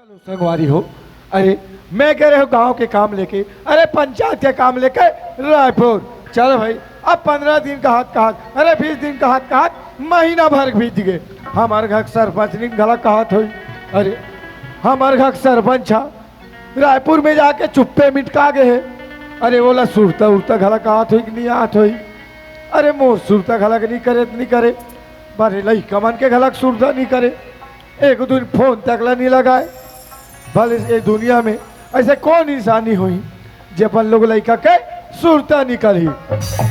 लो संगवारी हो। अरे मैं कह रहे हो गांव के काम लेके, अरे पंचायत के काम लेके रायपुर चलो भाई। अब 15 दिन का हाथ, अरे 20 दिन का हाथ, महीना भर बीत गए। हमारे घर सरपंच ने गला कहात हुई। अरे हमारे घर सरपंच रायपुर में जाके चुप्पे मिटका गए है। अरे बोला सुरता उड़ता गला कहात हुई कि नहीं आत हुई। अरे मोर सुरता गलक नहीं करे बारे लई कमन के गलक सुरता नहीं करे। एक दिन फोन तकला नहीं लगाए। भले ये दुनिया में ऐसे कौन इंसानी हुई जब लोग लड़का के सुरता निकली।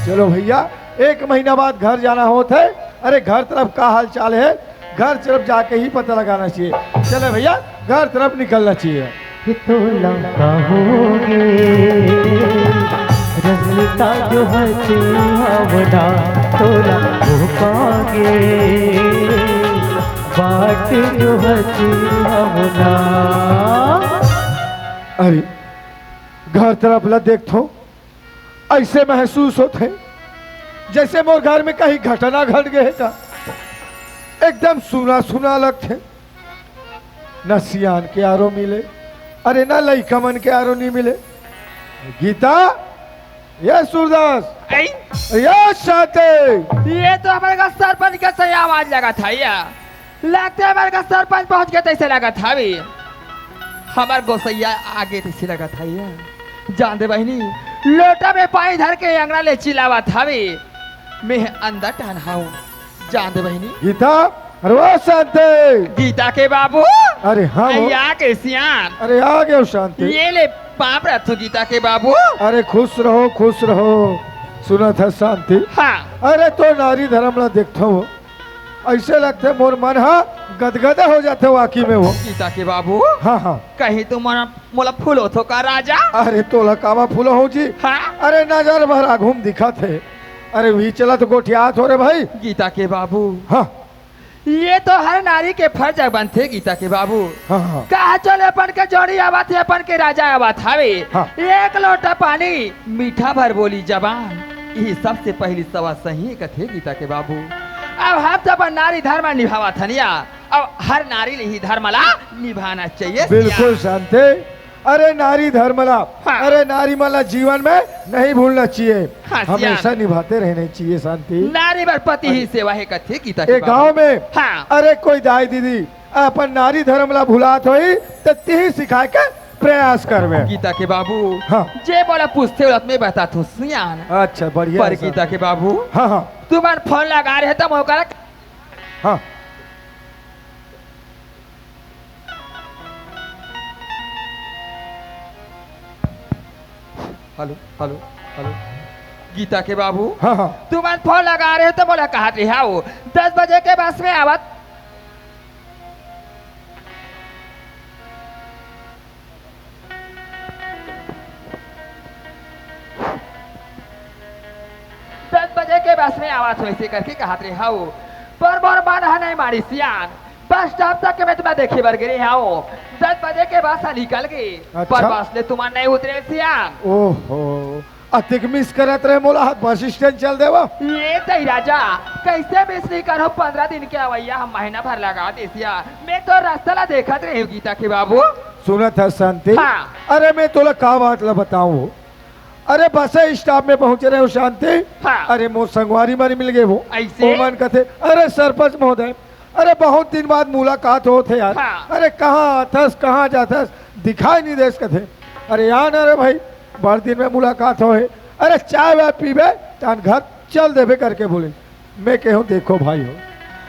चलो भैया 1 महीना बाद घर जाना होता है। अरे घर तरफ का हाल चाल है, घर तरफ जाके ही पता लगाना चाहिए। चले भैया घर तरफ निकलना चाहिए। रजनीता जो हवना तोला हो पागे बाट जो हवना। अरे घर तरफ ला देखो, ऐसे महसूस होते हैं जैसे मोर घर में कहीं घटना घट गए था। एकदम सुना सुना लगते, न सियान के आरो मिले, अरे न लईकमन के आरो नहीं मिले। गीता, ये सूरदास, ये शाते, ये तो हमारे का सरपंच का सही आवाज लगा था। ये लगता है हमारे का सरपंच पहुंच गया, तैसे लगा था भी हमारे गोसैया आगे तैसे लगा था। ये जान दे बहनी, लोटा में पानी धर के अंगना ले चिल्लावा था भी मैं अंदर टहना हूँ। जान दे बहनी। गीता, अरे वो शांति, गीता के बाबू, अरे हाँ वो, या के सियान, अरे आ गए शांति। ये ले पाप रखो गीता के बाबू। अरे खुश रहो खुश रहो। सुना था शांति। हाँ अरे तो नारी धर्म ला देखता हो, ऐसे लगते मोर मन गदगदे हो जाते वाकई में वो। गीता के बाबू, हाँ हाँ, कहीं तुम मोला फूल हो तो का राजा। अरे तोला कावा फूलो हो जी। हाँ अरे नजर भरा घूम दिखा थे। अरे वही चला तो गोठियात हो रे भाई। गीता के बाबू, हाँ ये तो हर नारी के फर्ज बनते गीता के बाबू। हाँ हाँ, कहा चले अपन के जोड़ी आवा थे, अपन के राजा आवा थावे। हाँ। 1 लोटा पानी मीठा भर बोली जबान, यही सबसे पहली सवा सही कथे गीता के बाबू। अब हम तो अपन नारी धर्म निभावा थनिया, अब हर नारी ही धर्म ला निभाना चाहिए। बिल्कुल शांति। अरे नारी धर्मला, हाँ। अरे नारी मला जीवन में नहीं भूलना चाहिए, हाँ, हमेशा निभाते रहने चाहिए शांति। नारी बर पति ही सेवा है कथे गीता के एक बाबू। गांव में हाँ। अरे कोई दाई दीदी अपन नारी धर्मला भुलात होई तो ती सिखाए के प्रयास करवे। गीता के बाबू, हाँ। जे बोला पूछते हो मैं बता तू सियान। अच्छा बढ़िया पर है गीता शांति। के बाबू, हाँ हाँ तुम्हार फोन लगा रहे तो मौका हाँ, हेलो हेलो हेलो। गीता के बाबू, हाँ हाँ, तुम्हारे फोन लगा रहे हो तो बोला कहा रही हो 10 बजे के बस में आवत। दस बजे के बस में आवाज वैसे करके कहा रहे हो। पर मोर मन है नहीं मारी सियान, बस स्टॉप तक के मैं तुम्हें देखे बर गिरी हो। 10 बजे के बस निकल गई, अच्छा। पर बस ले तुम्हारे नहीं उतरे सियान। ओहो अतिक मिस करत रहे मोला हाथ बस स्टैंड चल देवा। ये तई राजा कैसे मिस नहीं करो, 15 दिन के अवैया हम महीना भर लगा देसिया। मैं तो रास्ता ला देखत रही हूँ गीता के बाबू। सुना था शांति। हाँ। अरे मैं तोला का बात ला बताऊं। अरे बस स्टॉप में पहुंच रहे हो शांति। हाँ। अरे मोर संगवारी मारी मिल गए वो ऐसे? ओमन कथे। अरे सरपंच महोदय, अरे बहुत दिन बाद मुलाकात होते यार। हाँ। अरे कहाँ आथस कहाँ जाथस दिखाई नहीं देस कथे। अरे यार अरे भाई बड़ दिन में मुलाकात हो है। अरे चाय वाय पीबे तान घर चल देवे करके बोले। मैं कहूँ देखो भाई हो,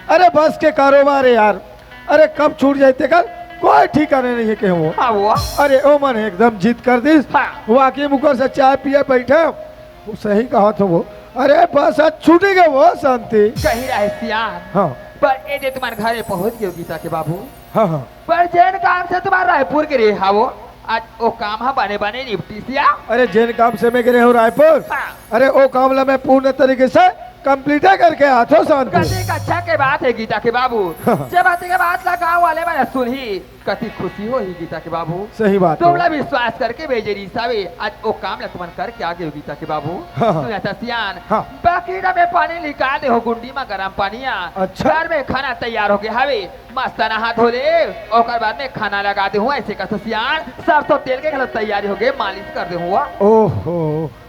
अरे बस के कारोबार है यार। अरे कब छूट जाते कर कोई ठिकाने नहीं है कहूँ। हाँ वो अरे ओ मन एकदम जिद कर दी। हाँ। वाकई मुकर से चाय पिए बैठे वो सही कहा तो वो। अरे बस आज छूटी गए वो शांति। कही रहे सियान। हाँ पर ये जे तुम्हारे घर पहुंच गए गीता के बाबू, हाँ हाँ, पर जैन काम से तुम्हारा रायपुर के रहे हा वो आज वो काम है बने बने निपटी सिया। अरे जैन काम से मैं गिरे हो रायपुर। हाँ। अरे ओ काम ला मैं पूर्ण तरीके से कंप्लीट करके आतो शांति। कथे का अच्छा के बात है गीता के बाबू। हाँ। जब आते के बात ला गाँव वाले में मन सुनही कति खुशी हो ही गीता के बाबू सही बात तुमला है विश्वास करके भेजे रिसावे आज ओ काम ला तुमन करके आगे हो गीता के बाबू हाँ, हाँ। सुना था सियान हाँ। बकीरा में पानी निकाल दे हो गुंडी में गरम पानिया अच्छा। घर में खाना तैयार हो गया हवे मस्त नहा धो ले ओकर बाद में खाना लगा दे हुआ ऐसे का सियान सरसों तेल के गलत तैयारी हो गए मालिश कर दे हुआ ओहो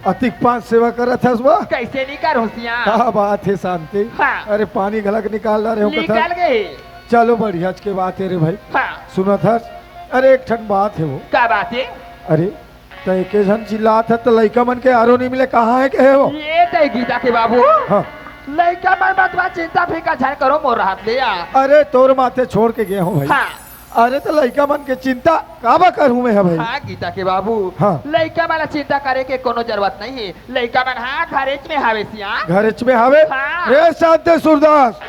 अतिक पांच सेवा करत है वह कैसे नहीं कर हो सियान क्या बात है शांति हाँ। अरे पानी गलक निकाल रहे हो निकाल कथा गए चलो बढ़िया के बात है रे भाई हाँ सुना था अरे एक ठन बात है वो क्या बात है अरे तो एक जन चिल्लात है तो लड़का मन के आरो नहीं मिले कहाँ है के है वो ये तय गीता के बाबू हाँ लड़का मन बतवा चिंता फिकर झन करो मोर हाथ ले आ अरे तोर माथे छोड़ के गया हूँ भाई हाँ अरे तो लड़का मन के चिंता काबा करूँ मैं है भाई हाँ गीता के बाबू हाँ। लड़का वाला चिंता करे के कोनो जरूरत नहीं है लड़का मन हाँ घरेच में हावे सिया घर में हवे हाँ। रे शांति सूरदास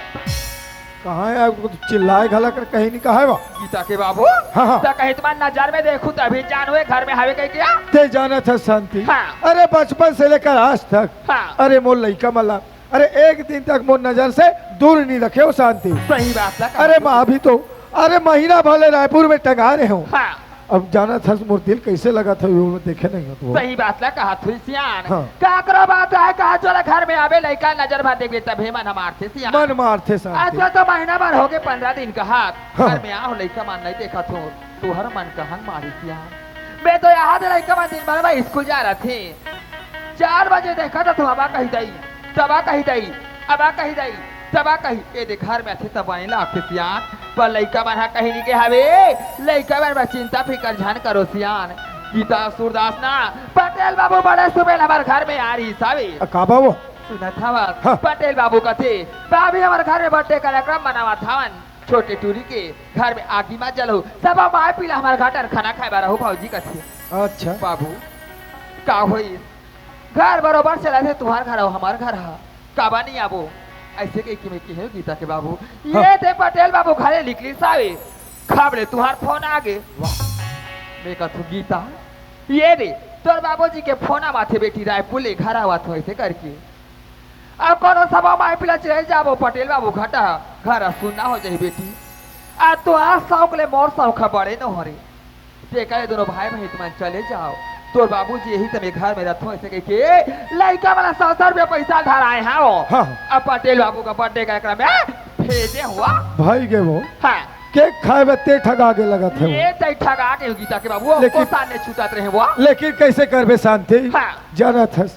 कहाँ है आपको चिल्लाए घला कर कहीं नहीं कहा है वो गीता के बाबू हाँ, हाँ। तो कहीं तुम्हारे नजर में देखूं तभी जान हुए घर में हावे कहीं क्या ते जाना था शांति हाँ। अरे बचपन से लेकर आज तक हाँ अरे मोर लड़का मला अरे एक दिन तक मोर नजर से दूर नहीं रखे हो शांति सही बात है अरे माँ भी तो अरे महीना भले रायपुर में टंगा रहे हो हाँ अब जाना था मोर दिल कैसे लगा था वो देखे नहीं हो तो सही बात है कहा थी सियान हाँ। का करो बात है कहा चलो घर में आवे लड़का नजर भर देख लेता भेमन हमार थे सियान मन मारते आज शांति तो महीना भर हो गए 15 दिन का हाथ हाँ। घर में आओ लड़का मन नहीं देखा तो तू हर मन कहन मारी सियान मैं तो यहाँ लड़का मन दिन भर में स्कूल जा रहा थे 4 बजे देखा था तुम कही दई तबा कही दई अबा कही दई तबा कही ए देख घर में थे तब आने लाके सियान पर लड़का मन कहीं नहीं के हवे लड़का मन चिंता फिकर झन करो सियान गीता सूरदास ना पटेल बाबू बड़े सुबह हमारे घर में आ रही सावे काबा वो सुना था बात हाँ। पटेल बाबू का थे भाभी हमारे घर में बर्थडे कार्यक्रम मनावा था छोटे टूरी के घर में आगी मत जलो सब माए पीला हमारे घाटर खाना खाए बारा हो भाजी का थे अच्छा बाबू का होई घर बरोबर चला थे तुम्हार घर हो हमार घर हा काबा नहीं आबो ऐसे कहीं में की है गीता के बाबू हाँ। ये थे पटेल बाबू घरे निकली सावे खाबले तुम्हार फोन आगे वाह मैं कहूँ गीता ये रे तोर बाबूजी के फोन माथे बेटी रायपुर ले घर आवा तो ऐसे करके अब कोनो सभा माई पिला चल जाबो पटेल बाबू घटा घर सुनना हो जाए बेटी आ तो आज शौक ले मोर शौक बड़े न हो रे ते करे दोनों भाई बहन तुम चले जाओ तोर बाबूजी यही तुम्हें घर में रखो ऐसे कह के लड़का वाला 100 रुपया पैसा घर आए हैं वो हाँ। अब पटेल बाबू का बर्थडे कार्यक्रम में भेजे हुआ भाई के वो हाँ केक खाए में ते ठगा के लगा थे ये तय ठगा के गीता के बाबू लेकिन- को सामने छूटत रहे वो लेकिन कैसे करबे शांति हाँ। जाना था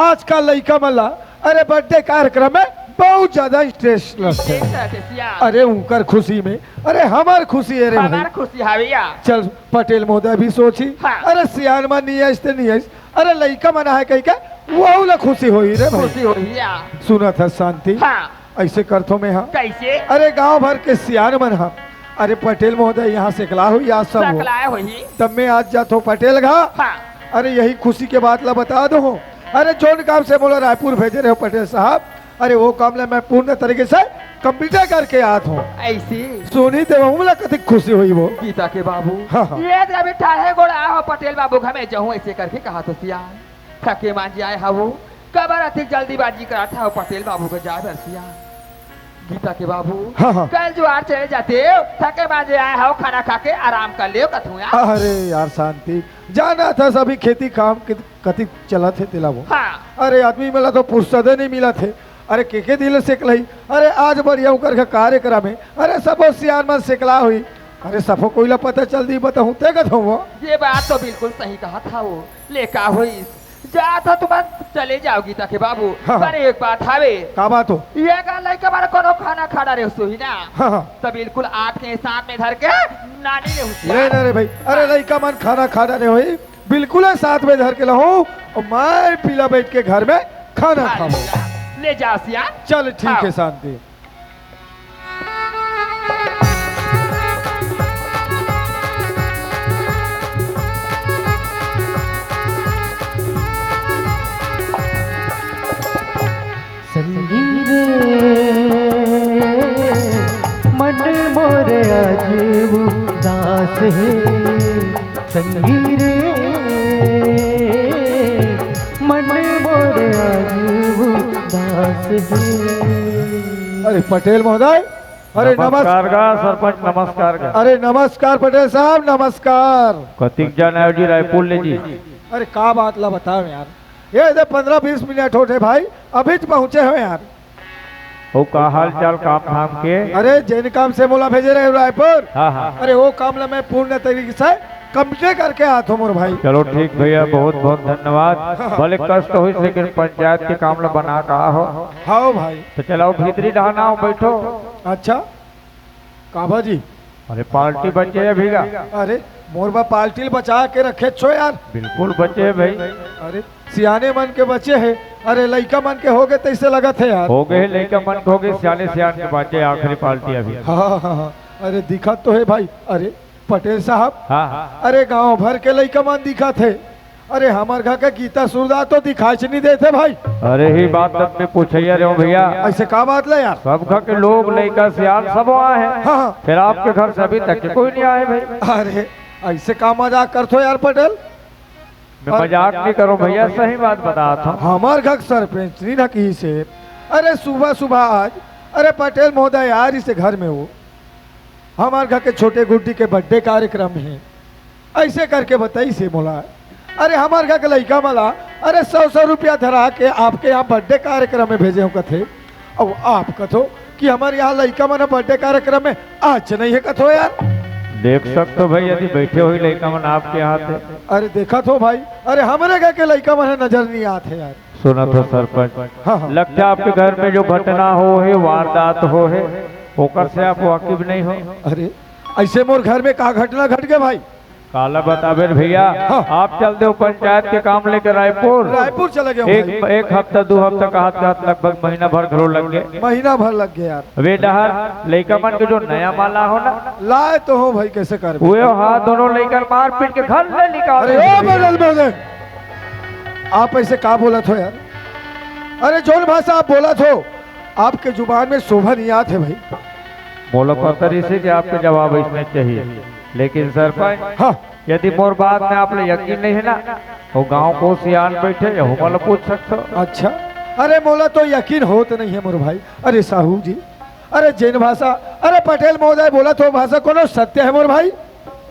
आज का लड़का मला अरे बर्थडे कार्यक्रम में बहुत ज्यादा इंटरेस्ट लगता है अरे उनकर खुशी में अरे हमार खुशी है रे हमार भाई खुशी हाविया चल पटेल महोदय भी सोची हाँ। अरे सियान मन नहीं है नहीं है अरे लड़का मना है कहीं का वो ला खुशी होई रे भाई खुशी होई या सुना था शांति हाँ ऐसे करतो में हाँ कैसे अरे गांव भर के सियान मन हाँ अरे पटेल महोदय यहाँ से कला हुई आज सब हो सकलाए होई तब मैं आज जाता हूँ पटेल घा हाँ अरे यही खुशी के बात ला बता दो अरे जोन काम से बोला रायपुर भेजे रहे हो पटेल साहब अरे वो काम ला मैं पूर्ण तरीके से कंप्लीट करके आत हूँ ऐसी सुनी तो मुला कति खुशी हुई वो गीता के बाबू हाँ, हाँ। ये अभी ठाहे गोड़ा हो पटेल बाबू हमें जाऊँ ऐसे करके कहा तो सियान थके मान जाए हा वो कबर अधिक जल्दीबाजी करा था पटेल बाबू को जा बर सियान गीता के बाबू हाँ, हाँ। कल जो आज चले जाते हो थके मांझे आए हो खाना खा के आराम कर लियो कथू यार अरे यार शांति जाना था सभी खेती काम कति चला थे तिला वो हाँ अरे आदमी मिला तो पुस्तक नहीं मिला थे अरे के दिल सिखलाई अरे आज बढ़िया कर कार्यक्रम है अरे सब सियान मन सिखला हुई अरे सफो कोई पता चल दी बताऊँ ते कथो वो ये बात तो बिल्कुल सही कहा था वो लेका हुई जा था तुम चले जाओ गीता के बाबू हाँ। पर एक बात हावे का बात हो ये गाल लड़का बारे कोनो खाना खाना रे सुही ना हाँ हाँ तो बिल्कुल 8 के साथ में धर के नानी ने नहीं नहीं रे भाई अरे लड़का मन खाना खाना नहीं हुई बिल्कुल है साथ में धर के लो और मैं पीला बैठ के घर में खाना खाऊं ले जा सिया चल ठीक है शांति संगीत मन मोर आज उदास है संगीत मन मोर आज उदास है। अरे पटेल महोदय अरे नमस्कार का सरपंच नमस्कार का अरे नमस्कार पटेल साहब नमस्कार। कतिक जन आयो जी रायपुर ले जी। अरे का बात ला बताओ यार, ये 15-20 मिनट होते भाई, अभी तो पहुंचे हो यार। वो का हाल चाल काम धाम के। अरे जैन काम से मोला भेजे रहे रायपुर। हाँ हाँ अरे वो काम ला मैं पूर्ण तरीके से कंप्लीट करके आता हूँ मोर भाई। चलो ठीक भैया, बहुत बहुत धन्यवाद। भले कष्ट हो लेकिन पंचायत के काम ला बना कहा हो। हाँ भाई। तो चलाओ भीतरी डहाना हो बैठो। अच्छा काबा जी। अरे पार्टी बचे है भीगा। अरे मोरबा पार्टी बचा के रखे छो यार। बिल्कुल बचे है भाई। अरे सियाने मन के बच्चे है। अरे लड़का मन के हो गए तैसे लगा थे यार। हो गए लड़का मन हो गए, सियाने सियान के बचे आखिरी पार्टी अभी। हाँ हाँ। अरे दिखत तो है भाई। अरे पटेल साहब। हाँ हाँ। अरे गांव भर के लड़का मन दिखा थे। अरे हमारे घर का गीता सूरदास तो दिखाई नहीं देते भाई। अरे ही बात तब में पूछिए रे भैया। ऐसे का बात ले यार। सब घर के लोग लड़का सियान सब आए हैं। हाँ। फिर आपके घर से अभी तक कोई नहीं आए भाई। अरे ऐसे का मजाक करते हो यार पटेल। मैं मजाक नहीं करूं भैया, सही बात बता था। हमारे घर सरपंच नहीं रखी से। अरे सुबह सुबह आज अरे पटेल महोदय यार इसे घर में हो, हमारे घर के छोटे गुड्डी के बर्थडे कार्यक्रम है, ऐसे करके बताई से बोला। अरे हमारे घर के लड़का मला अरे 100 रुपया धरा के आपके यहाँ बर्थडे कार्यक्रम में भेजे हो कथे। और आप कथो कि हमारे यहाँ लड़का मना बर्थडे कार्यक्रम में आज नहीं है कथो यार। देख सकते हो भाई, यदि बैठे हुए लड़का मन आपके यहाँ थे। अरे देखा तो भाई। अरे हमारे घर के लड़का मन नजर नहीं आते यार। सुना तो सरपंच। हाँ हाँ। लगता है आपके घर में जो घटना हो है, वारदात हो है, ओकर से आप वाकिफ नहीं हो। अरे ऐसे मोर घर में का घटना घट गया भाई। काला बताबे भैया। हाँ। आप चलते हो पंचायत के काम लेकर रायपुर। रायपुर चले गए एक हफ्ता 2 हफ्ता का हाथ लगभग महीना भर घरों लग गए। महीना भर लग गया यार। वे डहर लड़का मन के जो नया माला हो ना, लाए तो हो भाई कैसे कर। वो हाथ दोनों लेकर मार पीट के घर ले निकाल। अरे ओ बदल बदल, आप ऐसे का बोला थो यार। अरे जोन भाषा आप बोला थो आपके जुबान में शोभा नहीं आते भाई। बोलो पतरी से कि आपके जवाब इसमें चाहिए। लेकिन सरपंच हाँ। यदि मोर बात में आप यकीन नहीं है ना, वो गांव को सियान बैठे हो मतलब पूछ सकते हो। अच्छा। अरे मोला तो यकीन हो तो नहीं है मोर भाई। अरे साहू जी। अरे जैन भाषा अरे पटेल महोदय बोला तो भाषा कोनो सत्य है मोर भाई।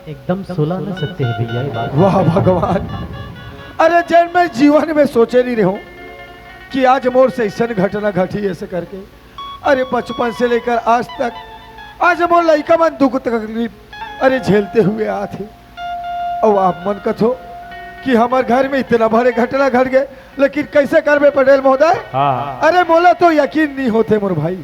एकदम 16 न सत्य है भैया ये बात। वाह भगवान। अरे जैन में जीवन में सोचे नहीं रहो कि आज मोर से ऐसा घटना घटी ऐसे करके। अरे बचपन से लेकर आज तक आज मोर लड़का मन दुख तकलीफ अरे झेलते हुए आते। और आप मन कथो कि हमारे घर में इतना बड़े घटना घट गए, लेकिन कैसे करबे पटेल महोदय। हाँ। अरे मोला तो यकीन नहीं होते मोर भाई।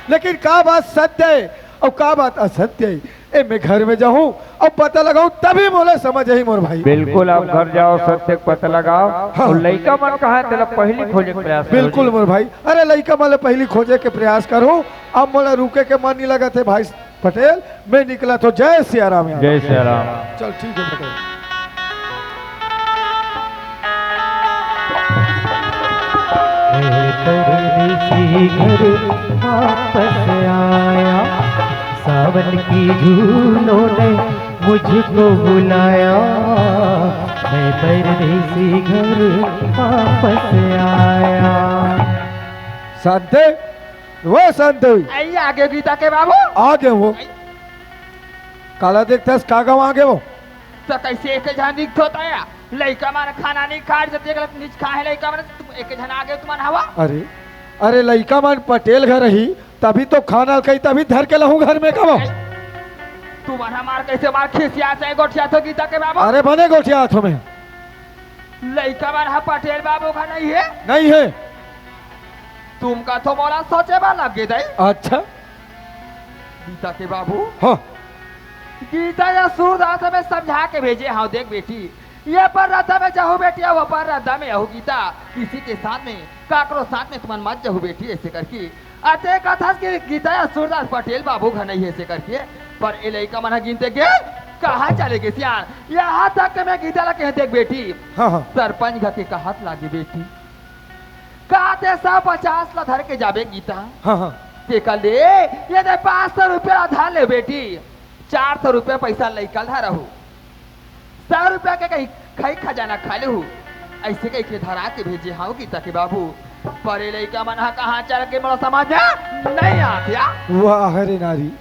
लेकिन का बात सत्य है और का बात असत्य है, ए मैं घर में जाऊं और पता लगाऊं तभी मोला समझ आई मोर भाई। बिल्कुल आप घर जाओ, सत्य का पता लगाओ। हाँ। और लड़का मन कहाँ है तेरा पहली खोजे के प्रयास करो बिल्कुल जी। मोर भाई। अरे लड़का मला पहली खोजे के प्रयास करूं। अब मोला रुके के मन नहीं लगा थे भाई पटेल। मैं निकला तो जय सिया राम यार। जय श्री राम। चल ठीक है पटेल। परदेसी घर वापस आया, सावन की झूलों ने मुझको बुलाया। मैं परदेसी घर वापस आया। शांति वो शांति आई आगे गीता के बाबू। आगे वो काला देखता का गाँव आगे वो। तो कैसे एक जन दिख होता है लड़का मार खाना नहीं खा जब गलत नीच खा है लड़का मार एक जन आगे तुमान हवा। अरे अरे लड़का मान पटेल घर रही तभी तो खाना कही तभी धर के लहू घर में कब। तुमान हमार कैसे मार खिसिया से गोठिया तो गीता के बाबू। अरे बने गोठिया हाथों में लड़का मार हा पटेल बाबू का नहीं है। नहीं है। तुम का तो मोला सोचे बा लग गई। अच्छा। गीता के बाबू। हाँ। गीता या सूरदास में समझा के भेजे। हाँ देख बेटी ये पर रद्दा में जाहू बेटी वो पर रद्दा में यहू गीता किसी के साथ में काकरो साथ में तुमन मत जाहू बेटी ऐसे करके। अते कथा कि गीता या सूरदास पटेल बाबू घर नहीं ऐसे करके। पर ए लड़का मन गिनते के कहाँ चले गए सियान। यहाँ तक के मैं गीता ला कह देख बेटी। हाँ हाँ। सरपंच घर के कहत लागे बेटी कहते 150 ला धर के जाबे गीता। हाँ हाँ। ते कल ले ये दे 500 रुपया धर ले बेटी। 400 रुपया पैसा लैकल धरा हूँ। 100 रुपया के कहीं खाई खजाना खा ले हूँ। ऐसे कहीं के धरा के भेजे हाँ गीता के बाबू। परे लइका मन हा कहाँ चल के मोला समझ में नहीं आतिया। वाह रे नारी,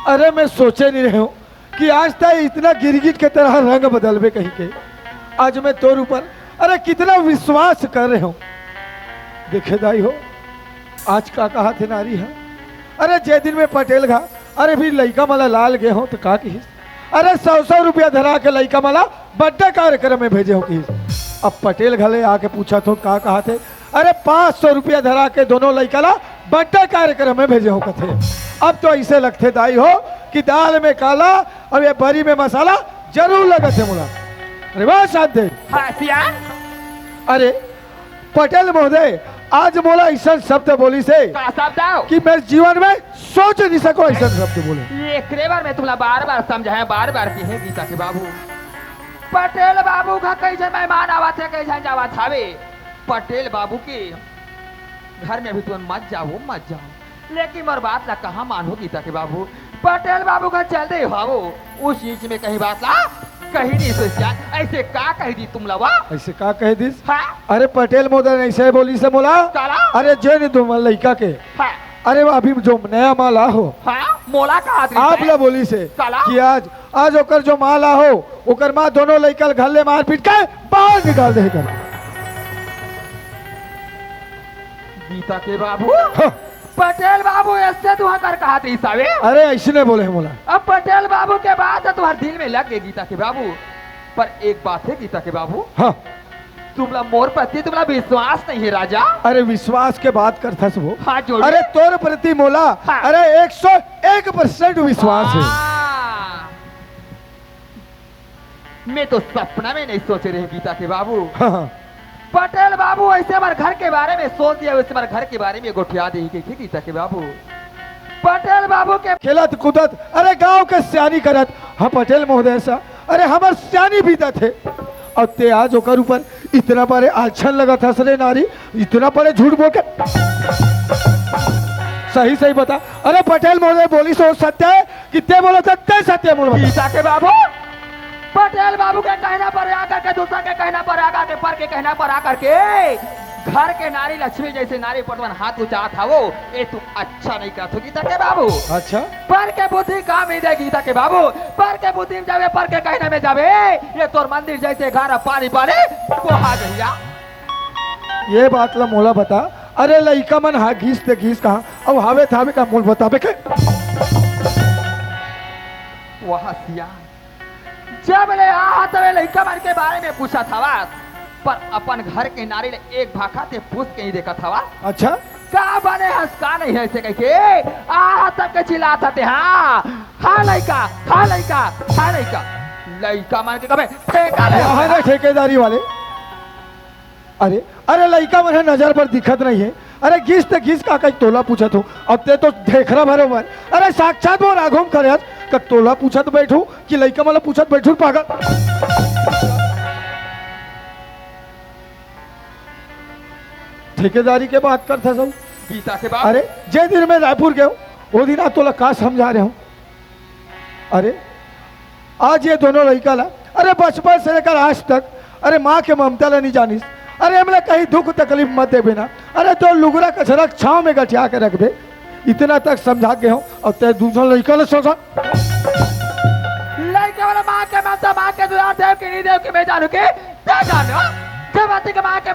अरे मैं सोचे नहीं रहे हूँ कि आज तक इतना गिरगिट के तरह रंग बदलबे कहीं के। आज मैं तोर ऊपर अरे कितना विश्वास कर रहे हूँ। देखे दाई हो, आज का कहा थे नारी है, अरे जे दिन में पटेल घा अरे भी लइका मला लाल गए हो तो का की अरे 100 रुपया धरा के लइका मला बर्थडे कार्यक्रम में भेजे हो की। अब पटेल घले आके पूछा तो का कहा थे, अरे 500 रुपया धरा के दोनों लइका ला बर्थडे कार्यक्रम में भेजे हो कथे। अब तो ऐसे लगते दाई हो कि दाल में काला अब ये बरी में मसाला जरूर लगे थे मुला। अरे वाह साथ दे। हाँ सियान, अरे पटेल महोदय, आज मोला ऐसा शब्द बोली से का शब्द आओ कि मैं जीवन में सोच नहीं सको ऐसा शब्द बोले। ये बार मैं तुम्हारा बार बार समझाया, बार बार की है गीता के बाबू। पटेल बाबू का कैसे मेहमान आवा थे, कैसे जावा थावे। पटेल बाबू के घर में भी तुम मत जाओ, लेकिन मोर बात ला कहाँ मानो गीता के बाबू। पटेल बाबू का चलते भावो उस चीज में कहीं बात ला कहीं नहीं सोचा। ऐसे का कह दी तुम लवा, ऐसे का कह दिस। हाँ अरे पटेल महोदय ने ऐसे बोली से मोला, काला अरे जे ने तुम लड़का के हाँ अरे वो अभी जो नया माला हो हाँ मोला का आदमी आप ला बोली से काला? कि आज ओकर जो माला हो ओकर माँ दोनों लड़का घल्ले मार पीट के बाहर निकाल दे कर। गीता के बाबू हाँ, पटेल बाबू ऐसे तुहा कर कहा थी सावे। अरे ऐसे ने बोले मोला। अब पटेल बाबू के बाद तो तुम्हारे दिल में लग गए गीता के बाबू। पर एक बात है गीता के बाबू, हाँ, तुमला मोर प्रति तुमला विश्वास नहीं है राजा। अरे विश्वास के बात करता सब वो। हाँ जोड़िए। अरे तोर प्रति मोला हाँ। अरे 101% विश्वास है। हाँ। मैं तो सपना में नहीं सोच रही गीता के बाबू। हाँ, हाँ, पटेल बाबू ऐसे हमारे घर के बारे में सोच दिया, वैसे हमारे घर के बारे में गोठिया दी गई गीता के बाबू। पटेल बाबू के खेलत कूदत अरे गांव के सियानी करत। हाँ पटेल महोदय सा अरे हमार सियानी बीता थे और ते आज ओकर ऊपर इतना बड़े आछन लगा था सरे नारी, इतना बड़े झूठ बोल के। सही सही बता। अरे पटेल महोदय बोली सो सत्य है कि ते बोला था ते सत्य बोल बता। गीता के बाबू पटेल बाबू के कहना पर आकर के, दूसरा के कहना पर आकर के, पर के कहना पर आकर के घर के नारी लक्ष्मी जैसे नारी पटवन हाथ ऊंचा था वो ये तू अच्छा नहीं करत हो गीता के बाबू। अच्छा पर के बुद्धि काम ही दे गीता के बाबू। पर के बुद्धि में जावे, पर के कहने में जावे, ये तोर मंदिर जैसे घर पानी पानी पोहा गया। ये बात ला मोला बता। अरे लइका मन हा घीस ते घीस कहा अब हावे थावे का मोल बताबे के। वह सिया जब ले आहत वे लइका मन के बारे में पूछा था पर अपन घर के नारी ने एक भाखा ते पूछ के ही देखा था। अच्छा का बने हंसका नहीं है ऐसे कह के आहत तक के चिल्लाता थे। हाँ हाँ लइका, हाँ लइका, हाँ लइका, लइका मन के कबे ठेका ले। वहाँ ना ठेकेदारी वाले। अरे अरे लइका मन नजर पर दिखत नहीं है। अरे घिस ते घिस का कई तोला पूछत हो, अब ते तो देखरा बरोबर। अरे साक्षात वो राघव करे का तोला पूछत बैठू कि लइका मला पूछत बैठू पागल। ठेकेदारी के बात करता सब गीता के बाद अरे जे दिन मैं रायपुर गया वो दिन तोला का समझा रहे हूँ। अरे आज ये दोनों लड़का ला अरे बचपन से लेकर आज तक अरे माँ के ममता ला नहीं जानिस। अरे हमने कहीं दुख तकलीफ मत दे बिना। अरे तो लुगरा कचरा छाव में गठिया के रख दे, इतना तक समझा के हूँ। और ते दूसरा लड़का ला सोचा लड़के वाला माँ के ममता, माँ के दुलार देव के नहीं देव के मैं जानू के क्या जानो। जब बातें के माँ के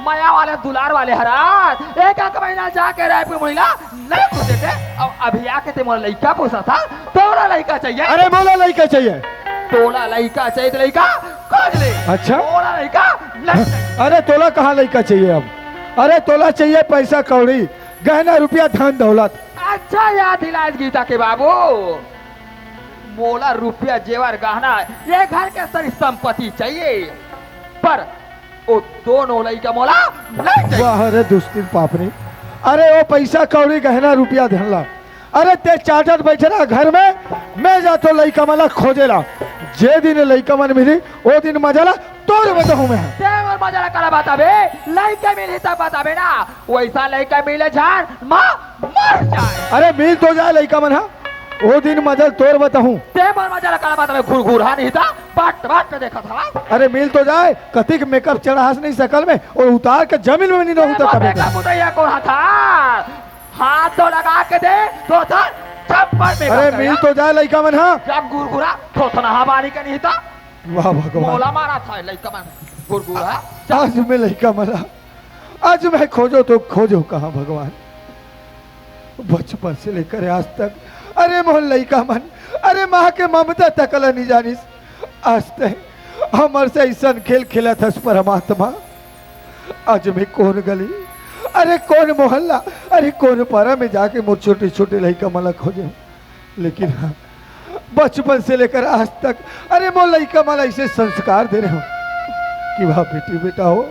माया वाले दुलार वाले हराज एक महीना जाके रायपुर महिला नहीं पूछे थे। अब अभी आके ते मोला लड़का पूछा था, तोला लड़का चाहिए। अरे बोला लड़का चाहिए, तोला लड़का चाहिए तो लड़का खोज ले। अच्छा तोला लड़का नहीं चाहिए। अरे तोला कहाँ लड़का चाहिए अब? अरे तोला चाहिए पैसा कौड़ी, गहना रुपया धन दौलत। अच्छा याद दिलाए गीता के बाबू, मोला रुपया जेवर गहना ये घर के सारी संपत्ति चाहिए, पर वो दोनों लड़का मोला नहीं चाहिए। वाह रे दुस्तिन पापनी। अरे वो पैसा कौड़ी गहना रुपया धनला अरे ते चाटत बैठे ना घर में, मैं जातो लइका मला खोजेला। जे दिन लइका मन मिली वो दिन मजाला तोर बताऊं मैं। तेवर मजा करा बताबे, लड़का मिली तब बताबे ना। वैसा लड़का मिले जान माँ मर जाए। अरे मिल तो जाए लइका मन, हाँ वो दिन मजल तोड़ बताऊं। ते मन मजा लगा बात में घुरघुरा नहीं था, बाट बाट पे देखा था। अरे मिल तो जाए, कतिक मेकअप चढ़ास नहीं सकल में और उतार के जमीन में नहीं रहूं तो कभी देखा मुदैया को था, हाथ तो लगा के दे तो था थप्पड़ में। अरे मिल तो जाए लड़का मन। हाँ जब घुरघुरा थोथना हमारी का नहीं था, वाह भगवान, मोला मारा था लड़का मन घुरघुरा। आज मैं लड़का मरा, आज मैं खोजो तो खोजो कहाँ भगवान। बचपन से लेकर आज तक, अरे मोहन लड़का मन, अरे माँ के ममता तकल नहीं जानिस। आज तक हमर से ऐसा खेल खेला था परमात्मा। आज मैं कौन गली, अरे कौन मोहल्ला, अरे कौन पारा में जाके मोर छोटे छोटे लड़का मला खोजे। लेकिन हाँ, बचपन से लेकर आज तक, अरे मोर लड़का मला ऐसे संस्कार दे रहे हो कि वाह बेटी बेटा हो,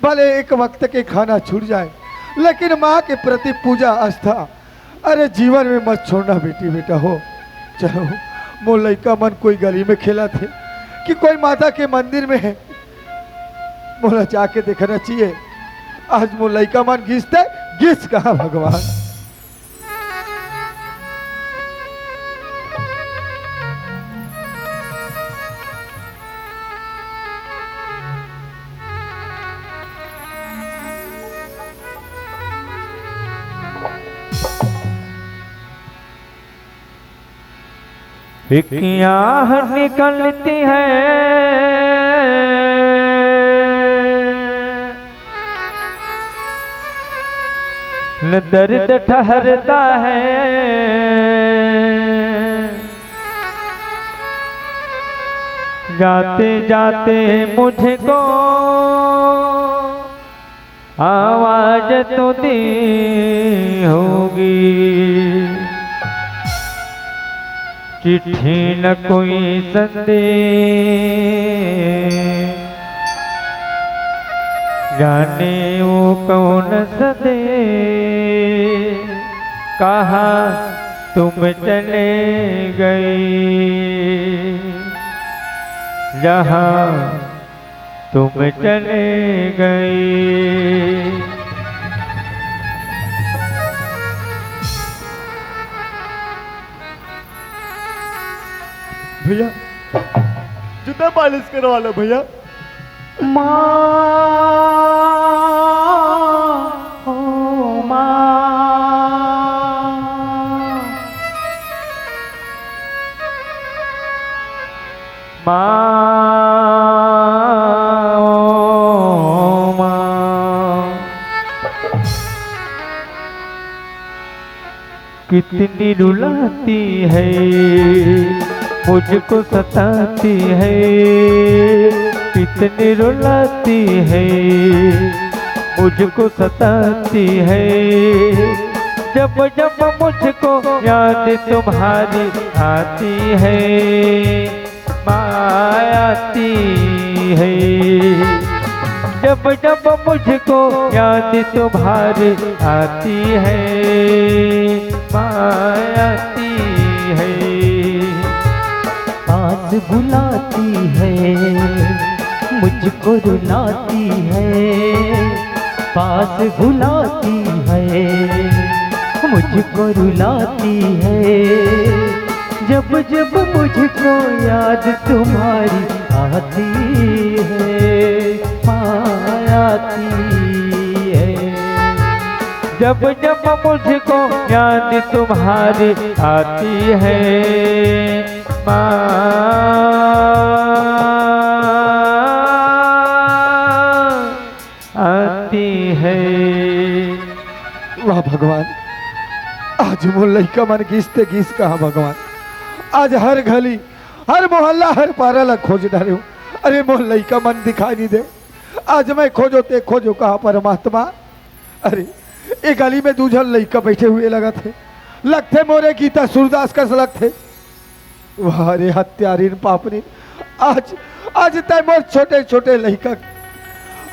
भले एक वक्त के खाना छूट जाए लेकिन माँ के प्रति पूजा आस्था, अरे जीवन में मत छोड़ना बेटी बेटा हो। चलो मोर लड़का मन कोई गली में खेला थे कि कोई माता के मंदिर में है, मोला जाके देखना चाहिए। आज मोर लड़का मन घिसते घिस कहाँ भगवान। एक आह निकलती है न दर्द ठहरता है, जाते जाते मुझको आवाज तो दी होगी, चिट्ठी न कोई संदेश, जाने वो कौन संदेश, कहाँ तुम चले गए, जहाँ तुम चले गए। भैया जूता पॉलिश करवा लो भैया। माँ ओ माँ, माँ ओ माँ, कितनी रुलाती है, मुझको सताती है, कितनी रुलाती है, मुझको सताती है, जब जब मुझको याद तुम्हारी आती है, मायाती है, जब जब मुझको याद तुम्हारी आती है, मायाती है। पास बुलाती है, मुझको रुलाती है, पास बुलाती है, मुझको रुलाती है, जब जब मुझको याद तुम्हारी आती है, आती है, जब जब मुझको याद तुम्हारी आती है, आती है। वाह भगवान, आज मोर लड़का मन घिसते घिस कहा भगवान। आज हर गली, हर मोहल्ला, हर पारा ला खोज डाले हूँ, अरे मोर लड़का मन दिखाई नहीं दे। आज मैं खोजो ते खोजो कहा परमात्मा। अरे एक गली में दूजन लड़का बैठे हुए लगा थे, लगते मोरे गीता सूरदास का सलग थे। वाह रे हत्यारीन पापनी, आज आज तय मोर छोटे छोटे लड़का,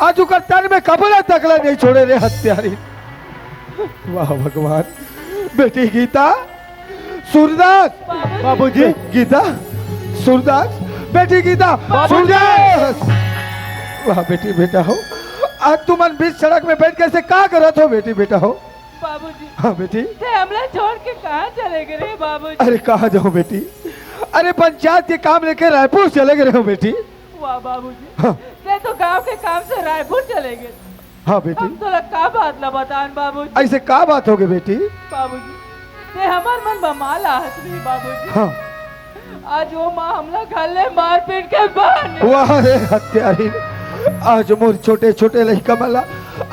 आज उकर तन में कपड़ा तकला नहीं छोड़े रे हत्यारीन। वाह भगवान, बेटी गीता सूरदास, बाबूजी गीता सूरदास, बेटी गीता सूरदास। वाह बेटी बेटा हो, आज तुम बीच सड़क में बैठ कैसे क्या करत हो बेटी बेटा हो? बाबूजी हाँ बेटी। ते हमला छोड़ के कहाँ चले गए रे बाबूजी? अरे कहाँ जाऊँ बेटी? अरे पंचायत के काम लेके रायपुर चले गए हो बेटी। वाह बाबूजी, हाँ। ते तो गांव के काम से रायपुर चले गए। हाँ बेटी। हम तो का बात ला बतान बाबूजी। ऐसे का बात हो गई बेटी? बाबूजी ते हमार मन बमाला हंस रही बाबूजी। हाँ। आज वो माँ हमला घाले मार पीट के बाहर निकाल- वाह रे हत्यारी, आज मोर छोटे छोटे लड़का मला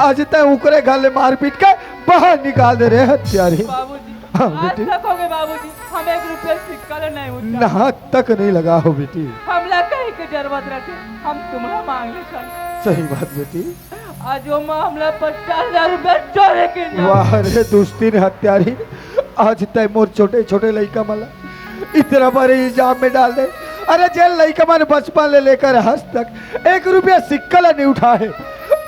आज तय उकरे गाले मार पीट के बाहर निकाल दे रे हत्यारी। बाबूजी हाँ, आज बेटी। तक हो गए बाबूजी, हम 1 रुपया सिक्का ले नहीं उठा। नहा तक नहीं लगा हो बेटी। हमला कहीं के जरूरत रखे, हम तुम्हारा मांग ले चल। सही बात बेटी। आज वो माँ हमला 50,000 रुपया चोरे के ना- वाह रे दुष्टी ने हत्यारी, आज तय मोर छोटे छोटे लड़का मला इतना बड़े इल्जाम में डाल दे। अरे जेल लड़का मन बचपन ले लेकर हंस तक 1 रुपया सिक्का नहीं उठा है,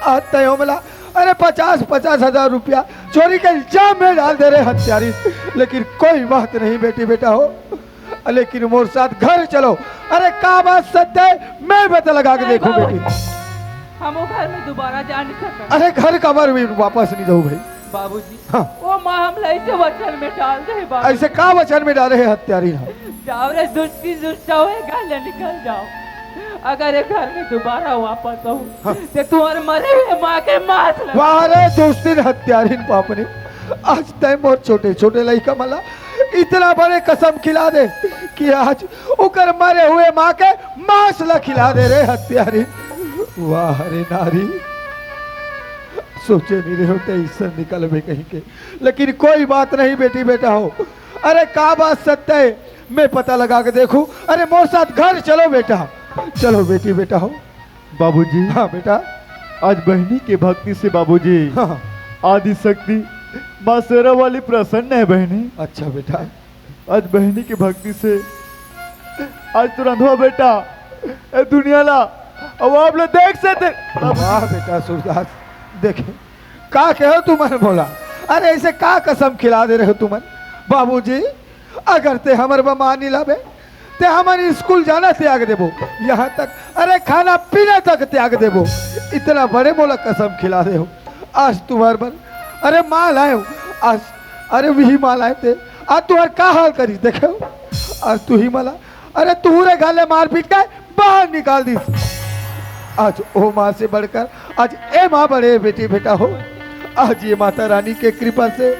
आज तय हमला अरे 50 हजार रुपया चोरी के इल्जाम में डाल दे रहे हत्यारी। लेकिन कोई बात नहीं बेटी बेटा हो, लेकिन मोर साथ घर चलो। अरे का बात सत्य है मैं पता लगा के देखूं बेटी। हम वो घर में दोबारा जा नहीं सकते। अरे घर कबर भी वापस नहीं जाऊं भाई। बाबूजी हाँ। वो माँ हमला इसे वचन में डाल दे बाबू। ऐसे का वचन में डाले हैं हत्यारी ना? जाओ रे दुष्टी दुष्टा हुए गाले निकल जाओ। अगर ये घर में दोबारा वापस आऊं हाँ। तो तुम्हारे मरे हुए माँ के माथ लगा। वाह रे दोस्ती हत्यारी पाप ने, आज तय मोर छोटे छोटे लड़का मला इतना बड़े कसम खिला दे कि आज उकर मरे हुए माँ के मांस ला खिला दे रे हत्यारी। वाह रे नारी, सोचे नहीं रहे होते ईश्वर निकल भी कहीं के। लेकिन कोई बात नहीं बेटी बेटा हो। अरे का बात सत्य है मैं पता लगा के देखूं। अरे मोर साथ घर चलो बेटा, चलो बेटी बेटा हो। बाबूजी हाँ बेटा। आज बहनी के भक्ति से बाबूजी हाँ। आदि शक्ति माँ शेरा वाली प्रसन्न है बहनी। अच्छा बेटा। आज बहनी की भक्ति से आज तुरंत हो बेटा ए दुनिया ला। अब आप लोग देख सकते। वाह बेटा सूरदास, देखे का कहो तुमन बोला। अरे ऐसे का कसम खिला दे रहे हो तुमन? बाबूजी अगर ते हमर बमानी लावे ते हमन स्कूल जाना त्याग देबो, यहाँ तक अरे खाना पीना तक त्याग देबो। इतना बड़े मोला कसम खिला दे हो। आज तुम्हार बन अरे माल आए हो आज, अरे वही माल आए थे आज तुम्हार का हाल करी देखो। आज तू ही मला अरे तुहरे गाले मार पीट के बाहर निकाल दी। आज ओ माँ से बढ़कर आज ए माँ बड़े बेटी बेटा हो। आज ये माता रानी के कृपा से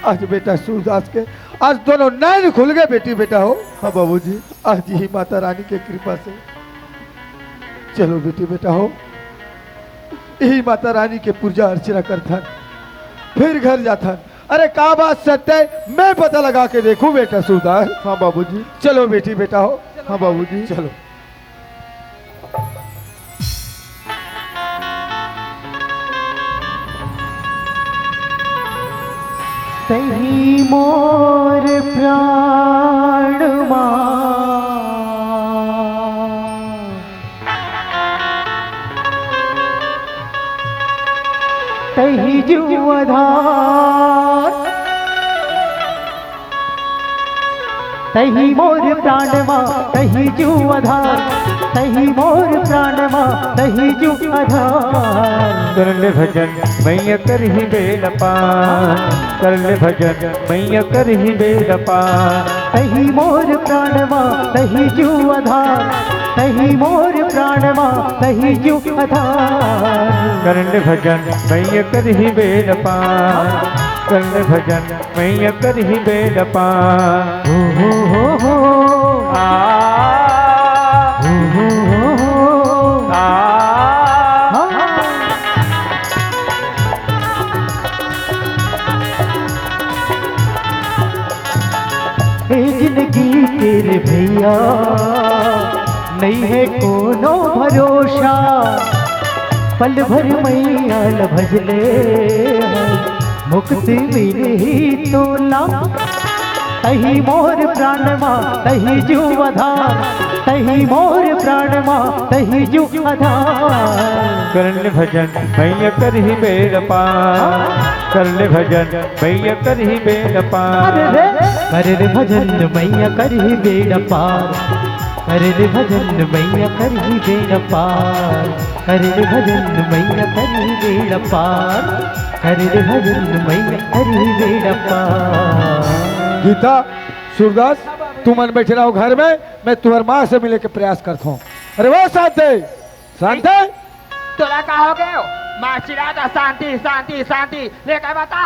आज बेटा सूरदास के आज दोनों नैन खुल गए बेटी बेटा हो। हाँ बाबूजी। आज यही माता रानी के कृपा से चलो बेटी बेटा हो, यही माता रानी के पूजा अर्चना करता फिर घर जाता। अरे का बात सत्य है मैं पता लगा के देखूं बेटा सूरदास। हाँ बाबूजी। चलो बेटी बेटा हो। हाँ बाबूजी। चलो। सही मोर प्राण माँ तही जुआधार, तही मोर प्राण माँ तही जुआधार, तही मोर प्राण माँ तही जुआधार। कर ले भजन मैया कर ही बेल पार, कर ले भजन मैया कर ही बेल पार। तही मोर प्राण माँ तही जुआधार, तही मोर प्राण माँ तही जुआधार। कर ले भजन मैया कर ही बेल पार, कर ले भजन मैया कर ही बेल पार। हो आ जिंदगी तेरे भैया नहीं है कोनो भरोसा, पल भर मैया भजले मुक्ति मिले ही तो ना। तही मोर प्राण माँ तही जुआधार, तही मोर प्राण माँ तही जुआधार। कर ले भजन मैया कर ही बेल पार, कर ले भजन मैया कर ही बेल पार। कर रे भजन मैया कर ही बेड़ा पार, करे रे भजन मैया करी बेड़ा पार, करे रे भजन मैया करी बेड़ा पार, करे रे भजन मैया करी बेड़ा पार। गीता सूरदास तू मन बैठे रहो घर में, मैं तुम्हार माँ से मिले के प्रयास करता हूँ। अरे वो शांति शांति तोला का हो गए हो? माँ चिराता शांति शांति शांति लेकर बता।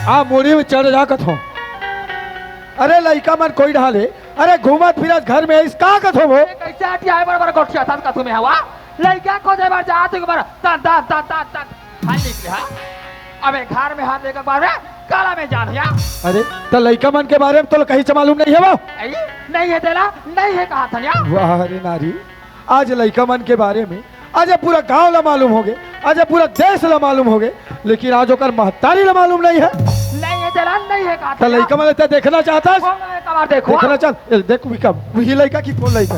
आ मुड़ी में चढ़ जाकत हो। अरे लड़का मन कोई ढाले, अरे घूमत फिरत घर में इसका कथ हो वो कैसे हटिया है बड़ा गोठिया था का तुम्हें हवा लड़का को दे बार जाते के बार ता ता ता ता ता हाल निकले हा अबे घर में हाथ लेकर बार काला में जान या। अरे तो लड़का मन के बारे में तो कहीं से मालूम नहीं है वो? नहीं है तेरा नहीं है कहा था या। वाह रे नारी, आज लड़का मन के बारे में आज पूरा गांव ला मालूम हो गए, आज पूरा देश ला मालूम हो गए, लेकिन आज ओकर महतारी ला मालूम नहीं है। नहीं है तेरा नहीं है कहा तो लड़का मन ते देखना चाहता है? कबार देखो देखना चाह देख विकम वही लड़का की कौन लड़का?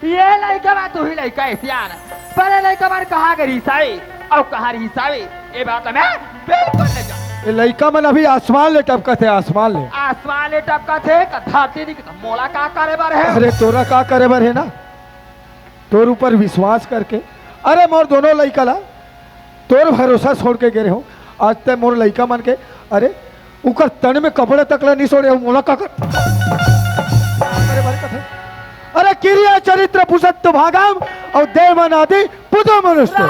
ये लड़का मैं तू ही लड़का है सियान पर लड़का बार कहा गई साई और कहा रही साई ये बात मैं बिल्कुल नहीं जानता। ये लड़का मन अभी आसमान ले टपका थे, आसमान ले टपका थे धरती दी मोला का करे बार है। अरे तोरा का करे बर है ना, तोर ऊपर विश्वास करके अरे मोर दोनों लड़का ला तोर भरोसा छोड़ के गिरे हो। आज ते मोर लड़का मन के अरे उकर तन में कपड़े तकला नहीं छोड़े हो मोला का कर। अरे बारे कथा अरे किरिया चरित्र पुसत्त भागम और देव मन आदि पुतो मनुष्य।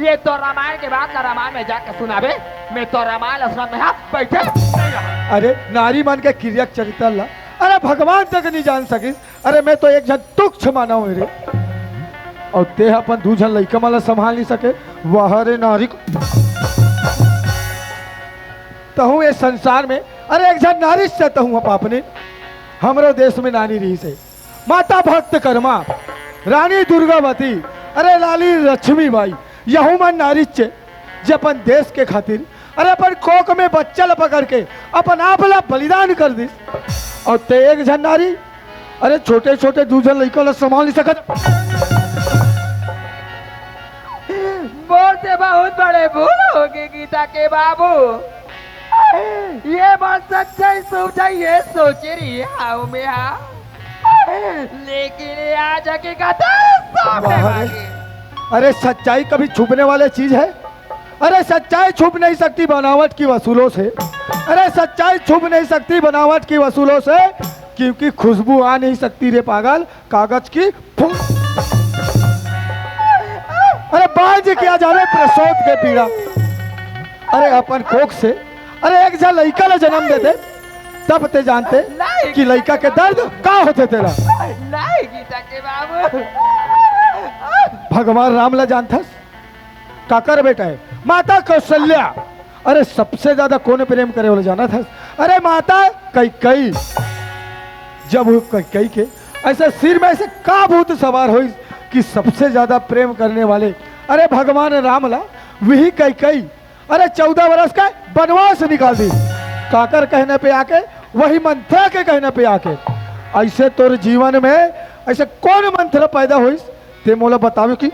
ये तो रामायण के बाद ना रामायण में जाकर सुनाबे मैं तो रामायण आश्रम में बैठे नहीं रहा। अरे नारी मान के क्रिया चरित्र ला अरे भगवान तक नहीं जान सकिस। अरे मैं तो एक जन तुच्छ माना हूँ रे और ते अपन दू जन लड़का माला संभाल नहीं सके। वाह रे नारी तहु ये संसार में अरे एक जन नारी से तहु अपने हमरो देश में नानी रही से माता भक्त कर्मा रानी दुर्गावती अरे लाली लक्ष्मी बाई यहू मन नारी चे जे अपन देश के खातिर अरे अपन कोक में बच्चा ला पकड़ के अपन आप ला बलिदान कर दी और ते एक जन नारी अरे छोटे छोटे दूसरे लड़कों ला संभाल नहीं सकत। मोर से बहुत बड़े भूल हो गए गीता के बाबू। ये बात सच्चाई सोचाइए सोचे रही आओ में लेकिन आज हकीकत सामने वाली। अरे सच्चाई कभी छुपने वाले चीज है? अरे सच्चाई छुप नहीं सकती बनावट की वसूलों से। अरे सच्चाई छुप नहीं सकती बनावट की वसूलों से क्योंकि खुशबू आ नहीं सकती रे पागल कागज की फूल। अरे बांझ किया जाने प्रसोद के पीड़ा। अरे अपन कोख से अरे एक जन लड़का ला जन्म देते तब ते जानते कि लड़का के दर्द का होते तेरा। नहीं गीता के बाबू भगवान राम ला जानथस काकर बेटा है माता कौशल्या। अरे सबसे ज्यादा कौन प्रेम करे वाला जाना था? अरे माता कैकेयी। जब वो कैकेयी के ऐसे सिर में ऐसे का भूत सवार हुई कि सबसे ज्यादा प्रेम करने वाले अरे भगवान राम ला वही कैकेयी अरे 14 वर्ष का वनवास निकाल दी काकर कहने पे आके वही मंत्रा के कहने पे आके। ऐसे तोर जीवन में ऐसे कौन मंत्र पैदा हुई ते मोला बतावे कि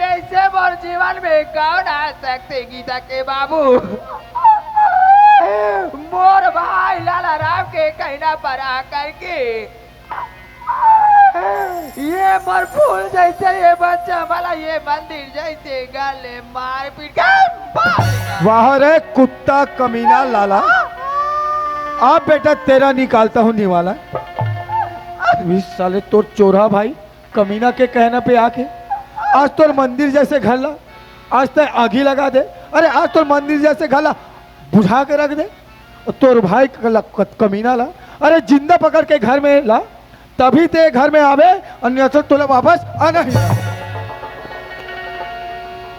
ऐसे मोर जीवन में कौन आ सकते गीता के बाबू। मोर भाई लाला राम के कहना पर आकर के ये मोर फूल जैसे ये बच्चा वाला ये मंदिर जैसे गाले मार पीट के वाह रे कुत्ता कमीना लाला आप बेटा तेरा निकालता हूँ निवाला। 20 साले तोर चोरा भाई कमीना के कहने पे आके आज तोर मंदिर जैसे घर ला आज तक आगी लगा दे। अरे आज तोर मंदिर जैसे घर ला बुझा के रख दे और तोर भाई कमीना ला अरे जिंदा पकड़ के घर में ला तभी ते घर में आवे अन्यथा तोला वापस आना ही।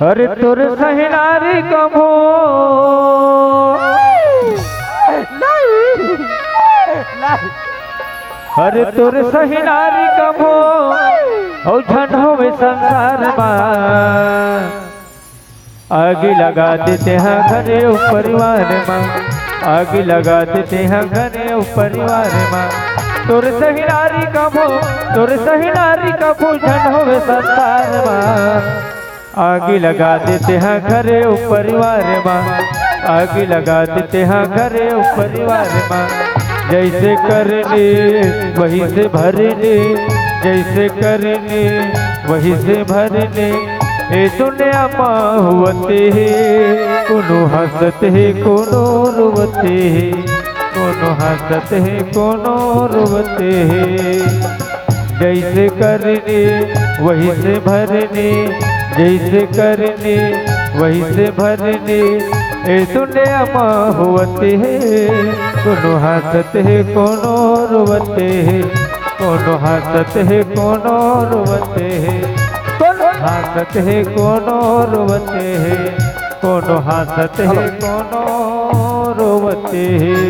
अरे तुर सहनारी कमो अरे तुर सहनारी कमो और झंडों में संसार में आगे लगा देते हैं घरे परिवार में आगे लगा देते हैं घरे परिवार में। तुर सही नारी कभो झंडो में संसार में आग लगा देते हैं घरे परिवार माँ, आग लगा देते हैं घरे परिवार माँ। जैसे करने वही से भरने, जैसे करने वही से भरने। ए दुनिया माँ हुवते है, कोनो हंसते है कोनो रोवते है, कोनो हंसते है कोनो रोवते है। जैसे करने वही से भरने, जैसे करने वही से भरने। ए दुनिया माँ होते है, कोनो हंसते है कोनो रोवते है, कोनो हंसते है कोनो रोवते है, कोनो हंसते है कोनो रोवते है, कोनो हंसते है कोनो रोवते है।